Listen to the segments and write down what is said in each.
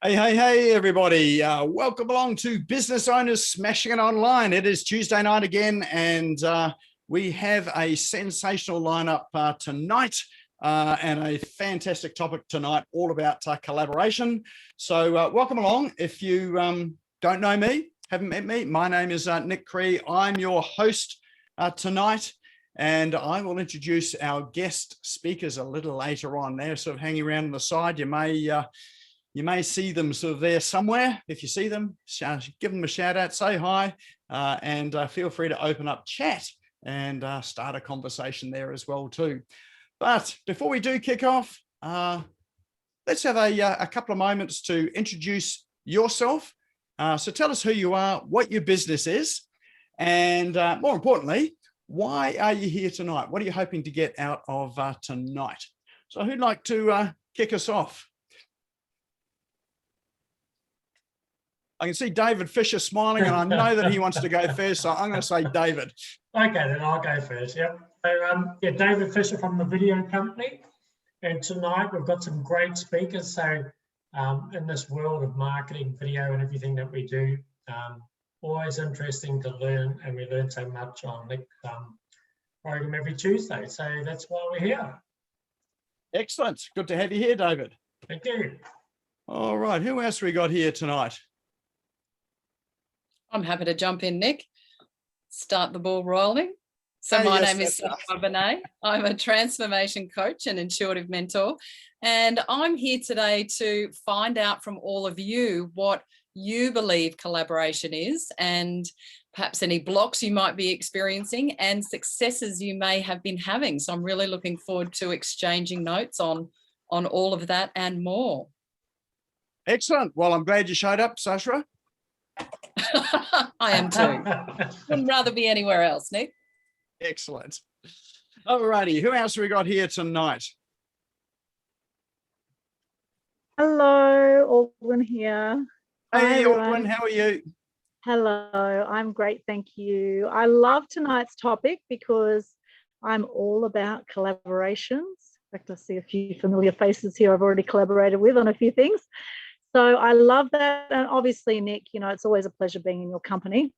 Hey, everybody. Welcome along to Business Owners Smashing It Online. It is Tuesday night again, and we have a sensational lineup tonight and a fantastic topic tonight all about collaboration. So welcome along. If you don't know me, haven't met me, my name is Nick Cree. I'm your host tonight, and I will introduce our guest speakers a little later on. They're sort of hanging around on the side. You may see them sort of there somewhere. If you see them, give them a shout out, say hi, and feel free to open up chat and start a conversation there as well too. But before we do kick off, let's have a couple of moments to introduce yourself. So tell us who you are, what your business is, and more importantly, why are you here tonight? What are you hoping to get out of tonight? So who'd like to kick us off? I can see David Fisher smiling, and I know that he wants to go first, so I'm going to say David. Okay, then I'll go first. Yep. So, David Fisher from the video company, and tonight we've got some great speakers. So, in this world of marketing, video, and everything that we do, always interesting to learn, and we learn so much on the program every Tuesday. So that's why we're here. Excellent. Good to have you here, David. Thank you. All right. Who else we got here tonight? I'm happy to jump in, Nick. Start the ball rolling. So my name is Sandra Benet. I'm a transformation coach and intuitive mentor. And I'm here today to find out from all of you what you believe collaboration is, and perhaps any blocks you might be experiencing and successes you may have been having. So I'm really looking forward to exchanging notes on all of that and more. Excellent. Well, I'm glad you showed up, Sasha. I am too. Wouldn't rather be anywhere else, Nick. Excellent. All righty. Who else have we got here tonight? Hello, Aldwyn here. Hey, Aldwyn, how are you? Hello, I'm great, thank you. I love tonight's topic because I'm all about collaborations. In fact, I see a few familiar faces here I've already collaborated with on a few things. So I love that. And obviously, Nick, it's always a pleasure being in your company,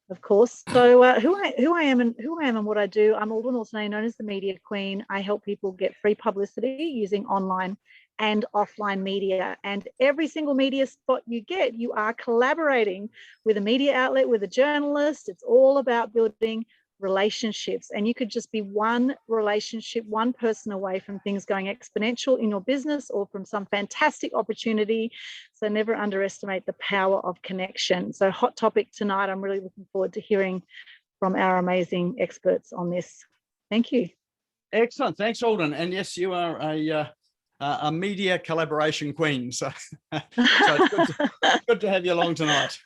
of course. So who I am and what I do, I'm Aldwyn, also known as the Media Queen. I help people get free publicity using online and offline media. And every single media spot you get, you are collaborating with a media outlet, with a journalist. It's all about building relationships, and you could just be one relationship, one person away from things going exponential in your business or from some fantastic opportunity. So never underestimate the power of connection. So hot topic tonight. I'm really looking forward to hearing from our amazing experts on this. Thank you. Excellent. Thanks, Alden. And yes, you are a media collaboration queen. So, it's good to have you along tonight.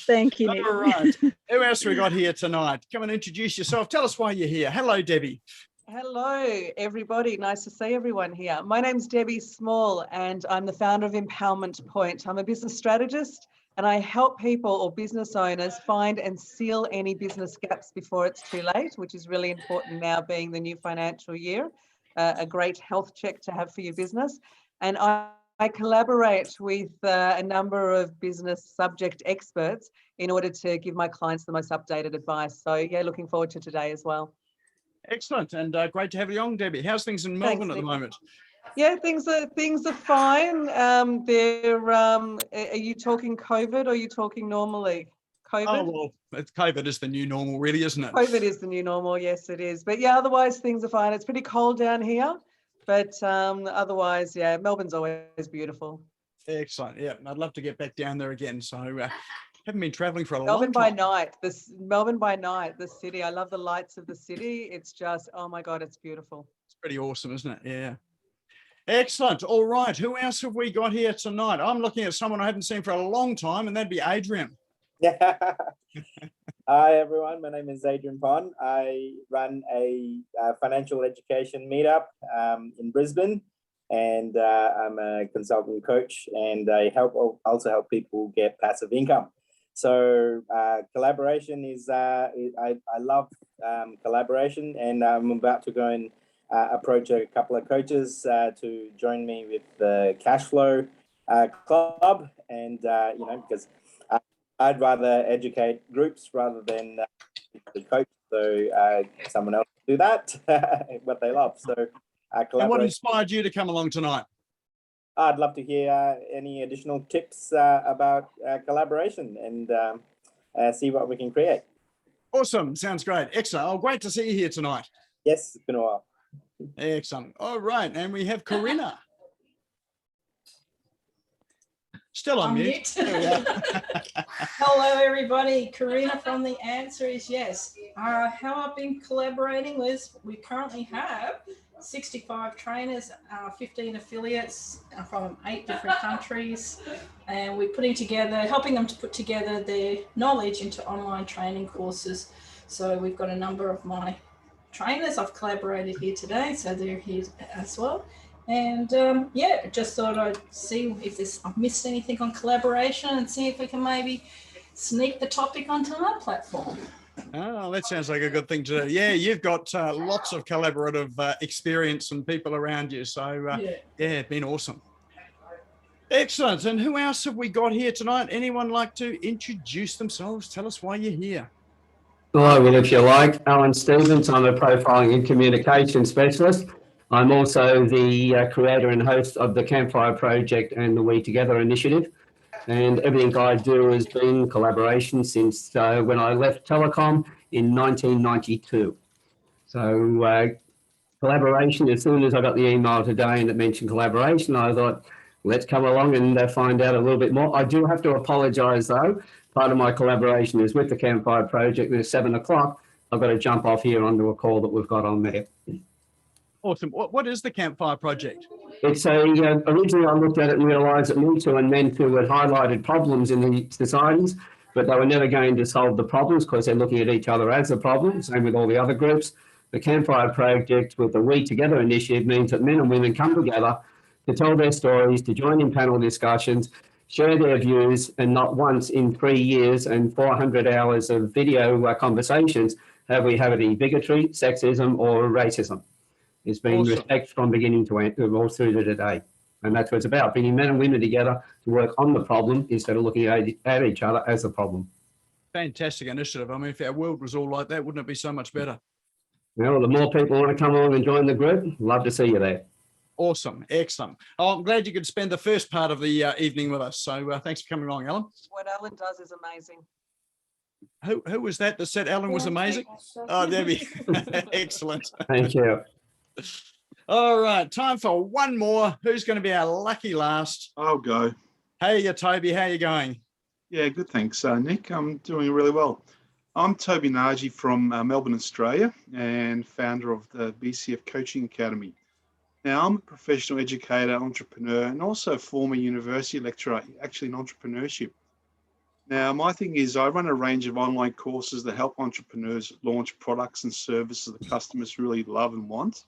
Thank you, Nick. All right. Who else we got here tonight? Come and introduce yourself. Tell us why you're here. Hello, Debbie. Hello, everybody. Nice to see everyone here. My name's Debbie Small, and I'm the founder of Empowerment Point. I'm a business strategist, and I help people or business owners find and seal any business gaps before it's too late, which is really important now being the new financial year. A great health check to have for your business. And I collaborate with a number of business subject experts in order to give my clients the most updated advice. So yeah, looking forward to today as well. Excellent, and great to have you on, Debbie. How's things in Melbourne at the moment? Yeah, things are fine. Are you talking COVID or are you talking normally? COVID? Oh, well, COVID is the new normal, really, isn't it? COVID is the new normal, yes, it is. But yeah, otherwise things are fine. It's pretty cold down here, but otherwise, yeah, Melbourne's always beautiful. Excellent. Yeah, I'd love to get back down there again. So haven't been traveling for a long time. Melbourne by night, the city. I love the lights of the city. It's just, oh my God, it's beautiful. It's pretty awesome, isn't it? Yeah. Excellent. All right. Who else have we got here tonight? I'm looking at someone I haven't seen for a long time, and that'd be Adrian. Hi everyone, my name is Adrian Pond. I run a financial education meetup in Brisbane, and I'm a consultant coach, and I also help people get passive income. So collaboration is I love collaboration, and I'm about to go and approach a couple of coaches to join me with the cash flow club, and because I'd rather educate groups rather than the coach. So someone else do that, what they love. So and what inspired you to come along tonight? I'd love to hear any additional tips about collaboration and see what we can create. Awesome. Sounds great. Excellent. Oh, great to see you here tonight. Yes, it's been a while. Excellent. All right. And we have Corinna. Still on mute. Hello, everybody. Corinna from The Answer Is Yes. How I've been collaborating with, we currently have 65 trainers, 15 affiliates from 8 different countries, and we're putting together, helping them to put together their knowledge into online training courses. So we've got a number of my trainers I've collaborated here today, so they're here as well. And yeah, just thought I'd see if I've missed anything on collaboration and see if we can maybe sneak the topic onto our platform. Oh, that sounds like a good thing to do. Yeah, you've got lots of collaborative experience and people around you. So yeah, it's been awesome. Excellent. And who else have we got here tonight? Anyone like to introduce themselves? Tell us why you're here. Hello, well, if you like, Alan Stevens. I'm a profiling and communication specialist. I'm also the creator and host of the Campfire Project and the We Together initiative. And everything I do has been collaboration since when I left telecom in 1992. So collaboration, as soon as I got the email today and it mentioned collaboration, I thought, let's come along and find out a little bit more. I do have to apologise though. Part of my collaboration is with the Campfire Project. It's 7 o'clock. I've got to jump off here onto a call that we've got on there. Awesome. What is the Campfire Project? It's originally I looked at it and realised that Me Too and Men Too had highlighted problems in the societies, but they were never going to solve the problems because they're looking at each other as a problem, same with all the other groups. The Campfire Project with the We Together initiative means that men and women come together to tell their stories, to join in panel discussions, share their views, and not once in 3 years and 400 hours of video conversations have we had any bigotry, sexism or racism. It's been awesome. Respect from beginning to end, all through to today. And that's what it's about, bringing men and women together to work on the problem instead of looking at each other as a problem. Fantastic initiative. I mean, if our world was all like that, wouldn't it be so much better? Well, the more people want to come along and join the group, love to see you there. Awesome. Excellent. Oh, I'm glad you could spend the first part of the evening with us. So thanks for coming along, Alan. What Alan does is amazing. Who was that said Alan was amazing? Oh, Debbie. Excellent. Thank you. All right, time for one more. Who's going to be our lucky last? I'll go. Hey, Toby, how you going? Yeah, good, thanks, Nick. I'm doing really well. I'm Toby Nagy from Melbourne, Australia, and founder of the BCF Coaching Academy. Now, I'm a professional educator, entrepreneur, and also a former university lecturer, actually in entrepreneurship. Now, my thing is I run a range of online courses that help entrepreneurs launch products and services that customers really love and want.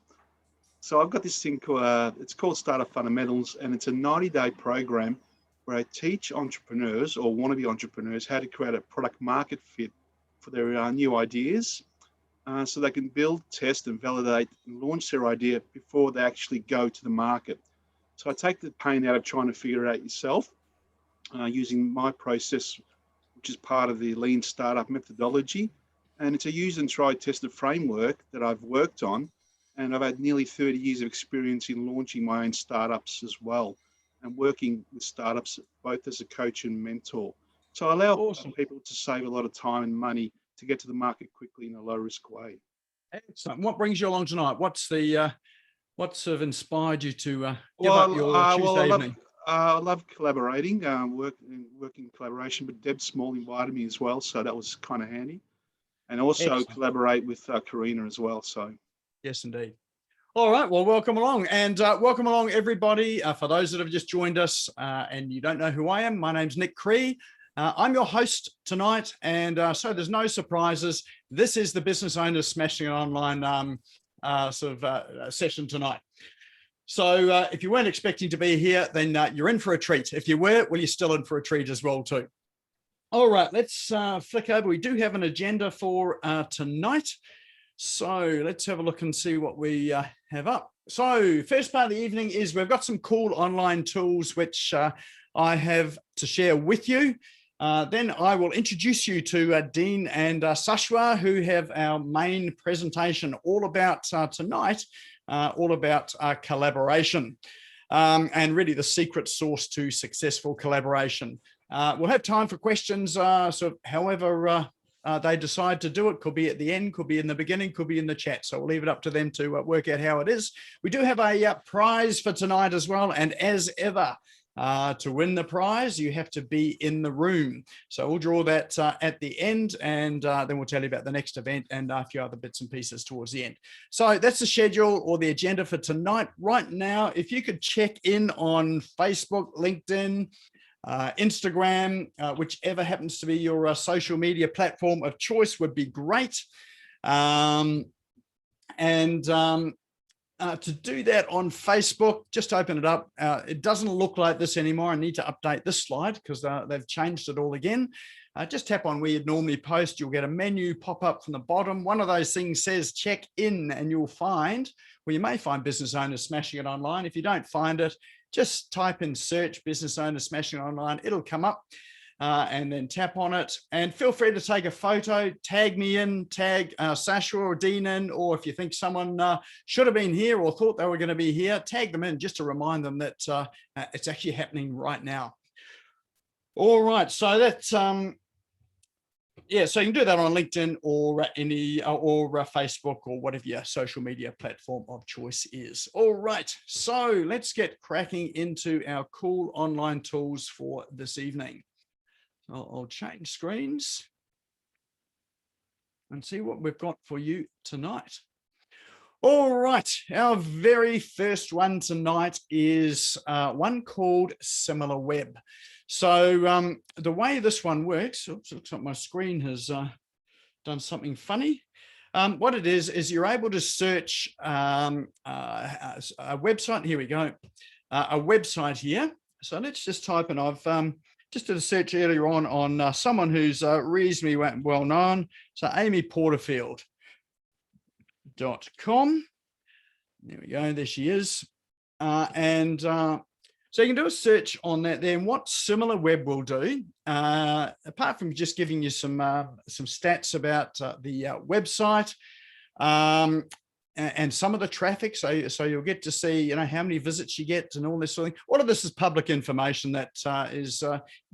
So I've got this thing called, it's called Startup Fundamentals, and it's a 90-day program where I teach entrepreneurs or wannabe entrepreneurs how to create a product market fit for their new ideas so they can build, test and validate and launch their idea before they actually go to the market. So I take the pain out of trying to figure it out yourself using my process, which is part of the lean startup methodology. And it's a use and try tested framework that I've worked on. And I've had nearly 30 years of experience in launching my own startups as well and working with startups both as a coach and mentor. So I allow people to save a lot of time and money to get to the market quickly in a low risk way. Excellent. What brings you along tonight? What's the what sort of inspired you to give up your Tuesday evening? I love collaborating, working in collaboration, but Deb Small invited me as well, so that was kind of handy. And also Excellent. Collaborate with Karina as well. So. Yes, indeed. All right. Well, welcome along, and welcome along, everybody. For those that have just joined us and you don't know who I am, my name's Nick Cree. I'm your host tonight, and so there's no surprises. This is the Business Owners Smashing It Online session tonight. So if you weren't expecting to be here, then you're in for a treat. If you were, well, you're still in for a treat as well too. All right, let's flick over. We do have an agenda for tonight. So let's have a look and see what we have up. So first part of the evening is we've got some cool online tools which I have to share with you. Then I will introduce you to Dean and Sashwa, who have our main presentation all about tonight, all about collaboration and really the secret sauce to successful collaboration. We'll have time for questions, so however they decide to do it. Could be at the end, could be in the beginning, could be in the chat. So we'll leave it up to them to work out how it is. We do have a prize for tonight as well. And as ever, to win the prize, you have to be in the room. So we'll draw that at the end, and then we'll tell you about the next event and a few other bits and pieces towards the end. So that's the schedule or the agenda for tonight. Right now, if you could check in on Facebook, LinkedIn, Instagram, whichever happens to be your social media platform of choice would be great. To do that on Facebook, just open it up. It doesn't look like this anymore. I need to update this slide because they've changed it all again. Just tap on where you'd normally post. You'll get a menu pop up from the bottom. One of those things says check in, and you'll find, well, you may find Business Owners Smashing It Online. If you don't find it, just type in search Business Owners Smashing It Online. It'll come up and then tap on it. And feel free to take a photo, tag me in, tag Sasha or Dean in, or if you think someone should have been here or thought they were going to be here, tag them in just to remind them that it's actually happening right now. All right, so that's yeah, so you can do that on LinkedIn or any or Facebook or whatever your social media platform of choice is. All right, so let's get cracking into our cool online tools for this evening. I'll change screens and see what we've got for you tonight. All right, our very first one tonight is one called SimilarWeb. So the way this one works, oops, looks like my screen has done something funny. What it is you're able to search a website. Here we go, a website here. So let's just type in, I've just did a search earlier on someone who's reasonably well known. So amyporterfield.com. There we go, there she is. So you can do a search on that there. And what SimilarWeb will do, apart from just giving you some stats about the website and some of the traffic, so you'll get to see, you know, how many visits you get and all this sort of thing. All of this is public information that is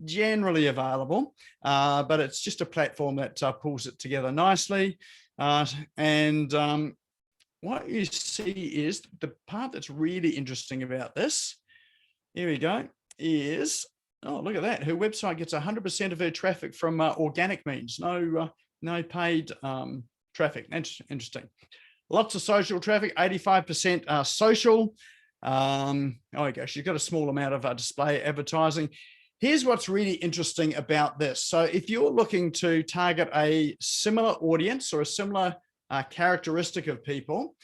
generally available, but it's just a platform that pulls it together nicely. What you see is the part that's really interesting about this. Here we go, is, oh, look at that. Her website gets 100% of her traffic from organic means, no paid traffic. That's interesting. Lots of social traffic, 85% social. Oh, okay, she's got a small amount of display advertising. Here's what's really interesting about this. So if you're looking to target a similar audience or a similar characteristic of people,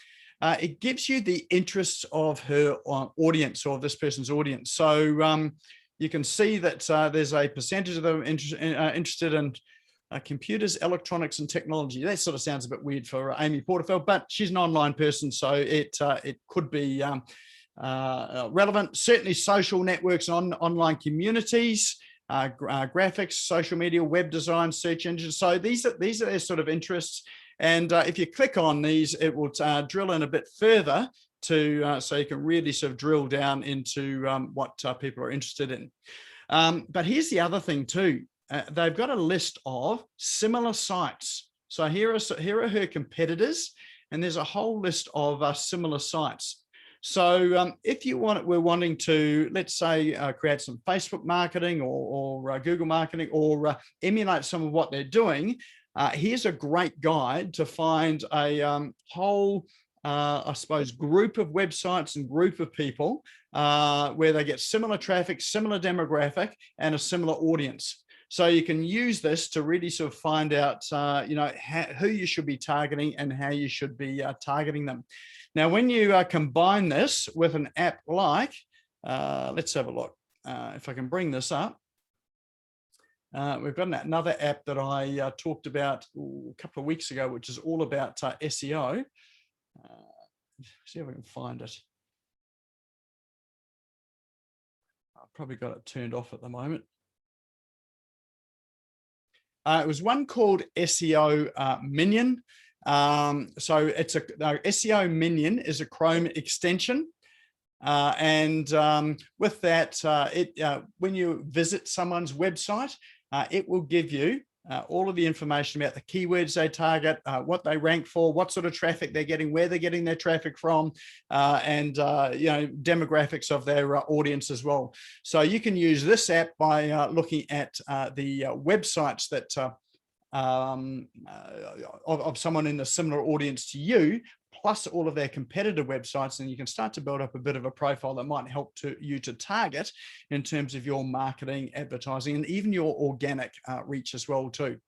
it gives you the interests of her audience or this person's audience. So you can see that there's a percentage of them interested in computers, electronics, and technology. That sort of sounds a bit weird for Amy Porterfield, but she's an online person, so it could be relevant. Certainly social networks and online communities, graphics, social media, web design, search engines. So these are their sort of interests. And if you click on these, it will drill in a bit further to so you can really sort of drill down into what people are interested in. But here's the other thing too. They've got a list of similar sites. So here are her competitors, and there's a whole list of similar sites. So if we're wanting to, let's say, create some Facebook marketing or Google marketing or emulate some of what they're doing, here's a great guide to find a whole, I suppose, group of websites and group of people where they get similar traffic, similar demographic, and a similar audience. So you can use this to really sort of find out, who you should be targeting and how you should be targeting them. Now, when you combine this with an app like, let's have a look. If I can bring this up. We've got another app that I talked about a couple of weeks ago, which is all about SEO. See if we can find it. I've probably got it turned off at the moment. It was one called SEO Minion. So it's SEO Minion is a Chrome extension. With that, when you visit someone's website, it will give you all of the information about the keywords they target, what they rank for, what sort of traffic they're getting, where they're getting their traffic from, and demographics of their audience as well. So you can use this app by looking at the websites that of someone in a similar audience to you, plus all of their competitor websites, and you can start to build up a bit of a profile that might help you to target in terms of your marketing, advertising, and even your organic reach as well too.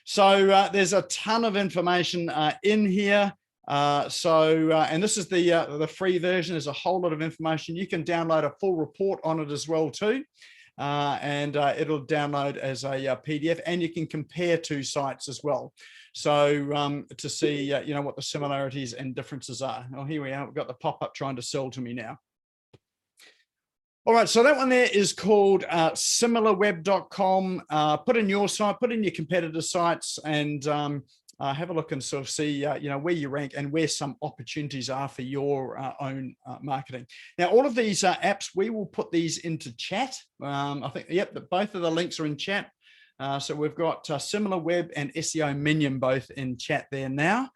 So there's a ton of information in here. And this is the free version. There's a whole lot of information. You can download a full report on it as well too. It'll download as a PDF, and you can compare two sites as well. So to see, what the similarities and differences are. Oh, here we are. We've got the pop-up trying to sell to me now. All right, so that one there is called similarweb.com. Put in your site, put in your competitor sites, and have a look and sort of see, where you rank and where some opportunities are for your own marketing. Now, all of these apps, we will put these into chat. I think, yep, both of the links are in chat. So we've got SimilarWeb and SEO Minion both in chat there now.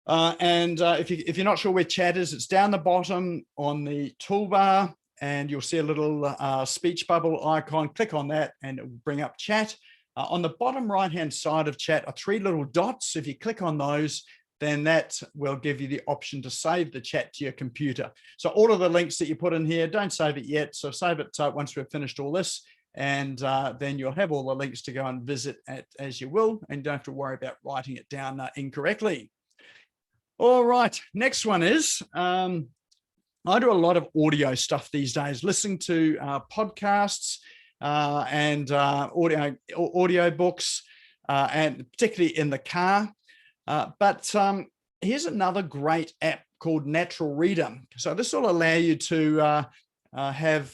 If you're not sure where chat is, it's down the bottom on the toolbar, and you'll see a little speech bubble icon. Click on that and it will bring up chat. On the bottom right-hand side of chat are three little dots. If you click on those, then that will give you the option to save the chat to your computer. So all of the links that you put in here, don't save it yet. So save it once we've finished all this. And then you'll have all the links to go and visit as you will, and don't have to worry about writing it down incorrectly. All right, next one is, I do a lot of audio stuff these days, listening to podcasts and audio books, and particularly in the car. But here's another great app called Natural Reader. So this will allow you to have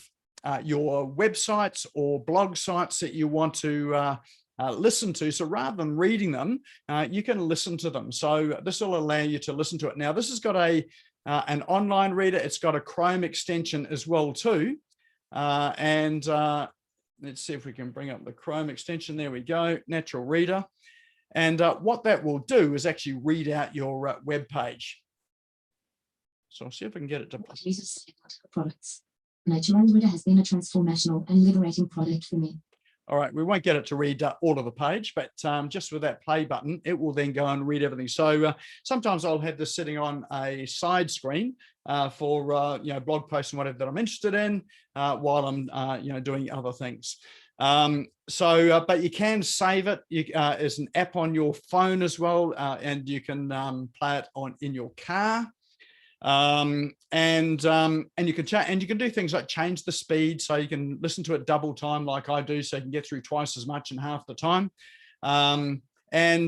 your websites or blog sites that you want to listen to. So rather than reading them, you can listen to them. So this will allow you to listen to it. Now, this has got an online reader. It's got a Chrome extension as well too. Let's see if we can bring up the Chrome extension. There we go, Natural Reader. And what that will do is actually read out your web page. So I'll see if I can get it to products. Natural Reader has been a transformational and liberating product for me. All right, we won't get it to read all of the page, but just with that play button, it will then go and read everything. So sometimes I'll have this sitting on a side screen for blog posts and whatever that I'm interested in while I'm doing other things. But you can save it as an app on your phone as well, and you can play it in your car. And you can do things like change the speed, so you can listen to it double time like I do, so you can get through twice as much in half the time. And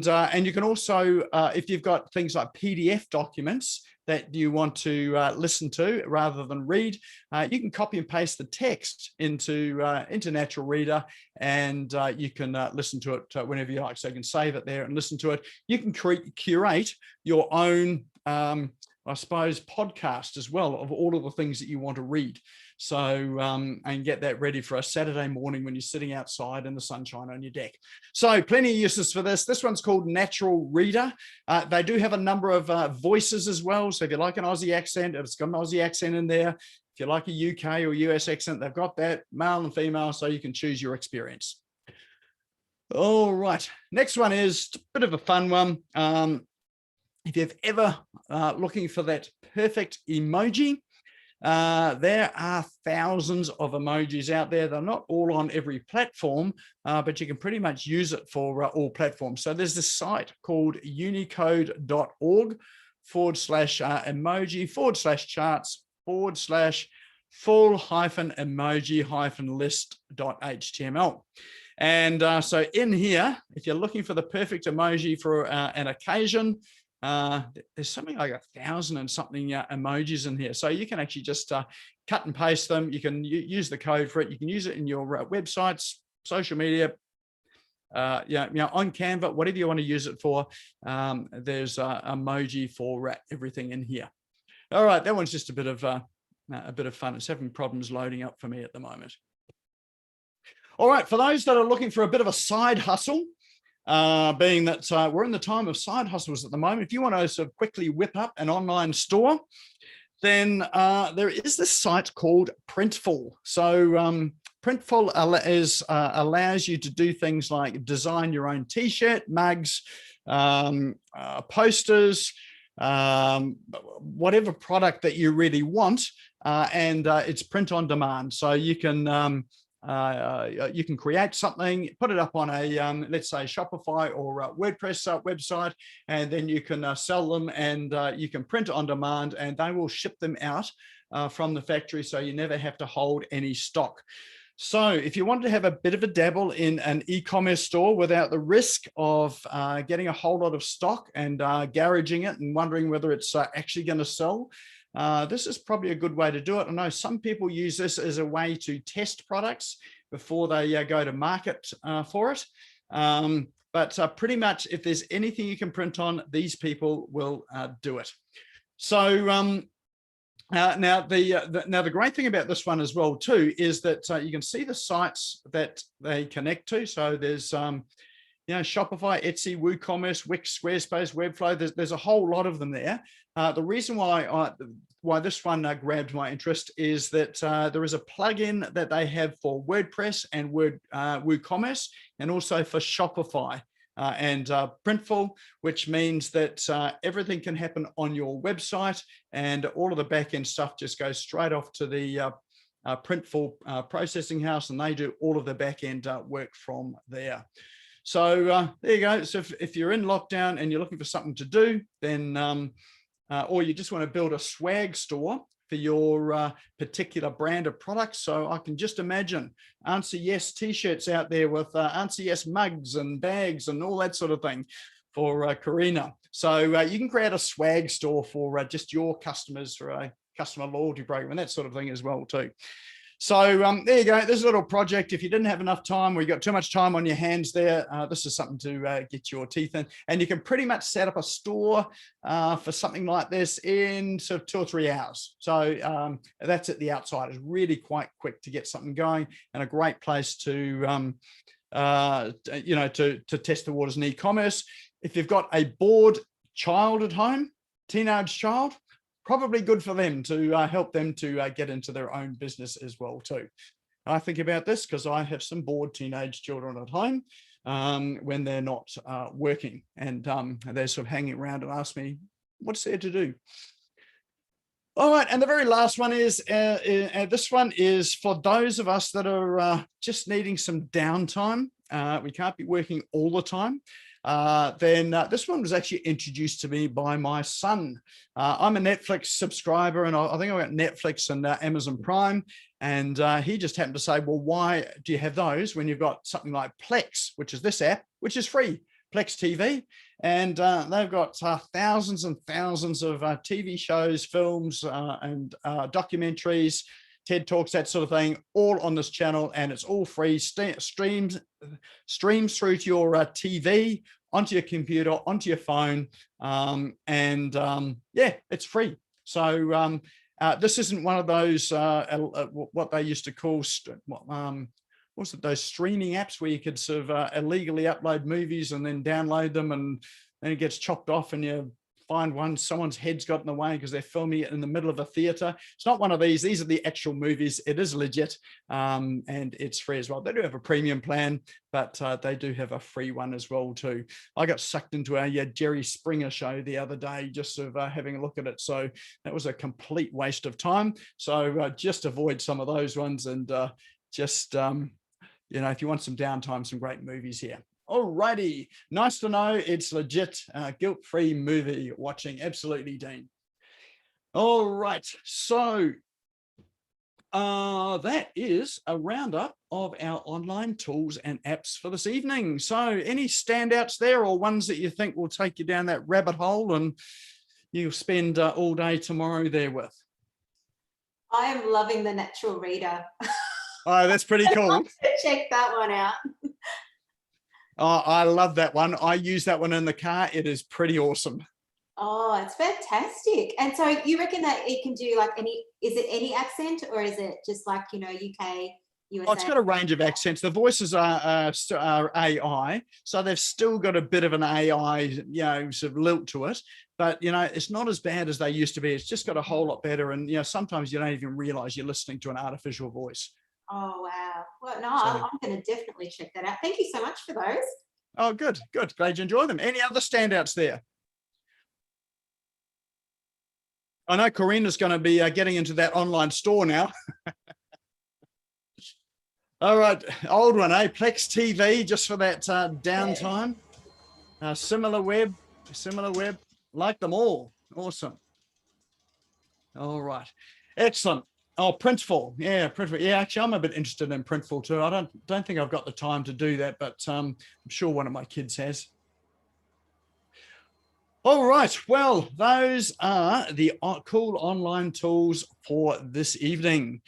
you can also, if you've got things like PDF documents that you want to listen to rather than read, you can copy and paste the text into Natural Reader, and you can listen to it whenever you like. So you can save it there and listen to it. You can curate your own I suppose, podcast as well of all of the things that you want to read. So, and get that ready for a Saturday morning when you're sitting outside in the sunshine on your deck. So plenty of uses for this. This one's called Natural Reader. They do have a number of voices as well. So if you like an Aussie accent, it's got an Aussie accent in there. If you like a UK or US accent, they've got that, male and female, so you can choose your experience. All right, next one is a bit of a fun one. If you've ever looking for that perfect emoji, there are thousands of emojis out there. They're not all on every platform, but you can pretty much use it for all platforms. So there's this site called unicode.org/emoji/charts/full-emoji-list.html. And so in here, if you're looking for the perfect emoji for an occasion, there's something like 1,000 and something emojis in here. So you can actually just cut and paste them. You can use the code for it. You can use it in your websites, social media, on Canva, whatever you want to use it for. There's emoji for everything in here. All right, that one's just a bit of fun. It's having problems loading up for me at the moment. All right, for those that are looking for a bit of a side hustle, being that we're in the time of side hustles at the moment, if you want to sort of quickly whip up an online store, then there is this site called Printful. So Printful allows you to do things like design your own t-shirt, mugs, posters, whatever product that you really want, and it's print on demand. So you can create something, put it up on a let's say Shopify or WordPress website, and then you can sell them, and you can print on demand, and they will ship them out from the factory, so you never have to hold any stock. So if you want to have a bit of a dabble in an e-commerce store without the risk of getting a whole lot of stock and garaging it and wondering whether it's actually going to sell, this is probably a good way to do it. I know some people use this as a way to test products before they go to market for it. But pretty much if there's anything you can print on, these people will do it. So now the great thing about this one as well too is that you can see the sites that they connect to. So there's Shopify, Etsy, WooCommerce, Wix, Squarespace, Webflow. There's a whole lot of them there. The reason why this one grabbed my interest is that there is a plugin that they have for WordPress and WooCommerce, and also for Shopify and Printful, which means that everything can happen on your website, and all of the back-end stuff just goes straight off to the Printful processing house, and they do all of the back-end work from there. So there you go. So if you're in lockdown and you're looking for something to do, then or you just want to build a swag store for your particular brand of products. So I can just imagine Answer Yes t-shirts out there with Answer Yes mugs and bags and all that sort of thing for Karina. So you can create a swag store for just your customers, for a customer loyalty program and that sort of thing as well too. So there you go. This little project, if you didn't have enough time or you got too much time on your hands there, this is something to get your teeth in. And you can pretty much set up a store for something like this in sort of 2 or 3 hours. So that's at the outside. It's really quite quick to get something going, and a great place to to test the waters in e-commerce. If you've got a bored child at home, teenage child, probably good for them to help them to get into their own business as well too. I think about this because I have some bored teenage children at home when they're not working, and they're sort of hanging around and ask me, what's there to do? All right, and the very last one is, this one is for those of us that are just needing some downtime. We can't be working all the time. Then this one was actually introduced to me by my son. I'm a Netflix subscriber, and I think I got Netflix and Amazon Prime, and he just happened to say, well, why do you have those when you've got something like Plex, which is this app, which is free, Plex TV, and they've got thousands and thousands of TV shows, films, and documentaries, TED Talks, that sort of thing, all on this channel, and it's all free. Streams through to your TV, onto your computer, onto your phone, yeah, it's free. So this isn't one of those what they used to call what's it, those streaming apps where you could sort of illegally upload movies and then download them, and then it gets chopped off and you find someone's head's got in the way because they're filming it in the middle of a theater. It's not one of these. These are the actual movies. It is legit, and it's free as well. They do have a premium plan, but they do have a free one as well too. I got sucked into a Jerry Springer show the other day, just sort of having a look at it. So that was a complete waste of time. So just avoid some of those ones, and just if you want some downtime, some great movies here. Alrighty, nice to know it's legit, guilt-free movie watching. Absolutely, Dean. All right, so that is a roundup of our online tools and apps for this evening. So any standouts there, or ones that you think will take you down that rabbit hole and you'll spend all day tomorrow there with? I am loving the Natural Reader. Oh, that's pretty cool. Check that one out. Oh, I love that one. I use that one in the car. It is pretty awesome. Oh, it's fantastic. And so you reckon that it can do like is it any accent, or is it just like, you know, UK, USA? Oh, it's got a range of accents. The voices are AI, so they've still got a bit of an AI, you know, sort of lilt to it. But, you know, it's not as bad as they used to be. It's just got a whole lot better. And, you know, sometimes you don't even realize you're listening to an artificial voice. Oh, wow. Well, no, So, I'm going to definitely check that out. Thank you so much for those. oh, good, good. Glad you enjoy them. Any other standouts there? I know Karina's going to be getting into that online store now. All right, old one, eh? Plex TV, just for that downtime. Similar web, like them all. Awesome. All right, excellent. Oh, Printful, yeah, Printful. Yeah, actually, I'm a bit interested in Printful too. I don't think I've got the time to do that, but I'm sure one of my kids has. All right, well, those are the cool online tools for this evening.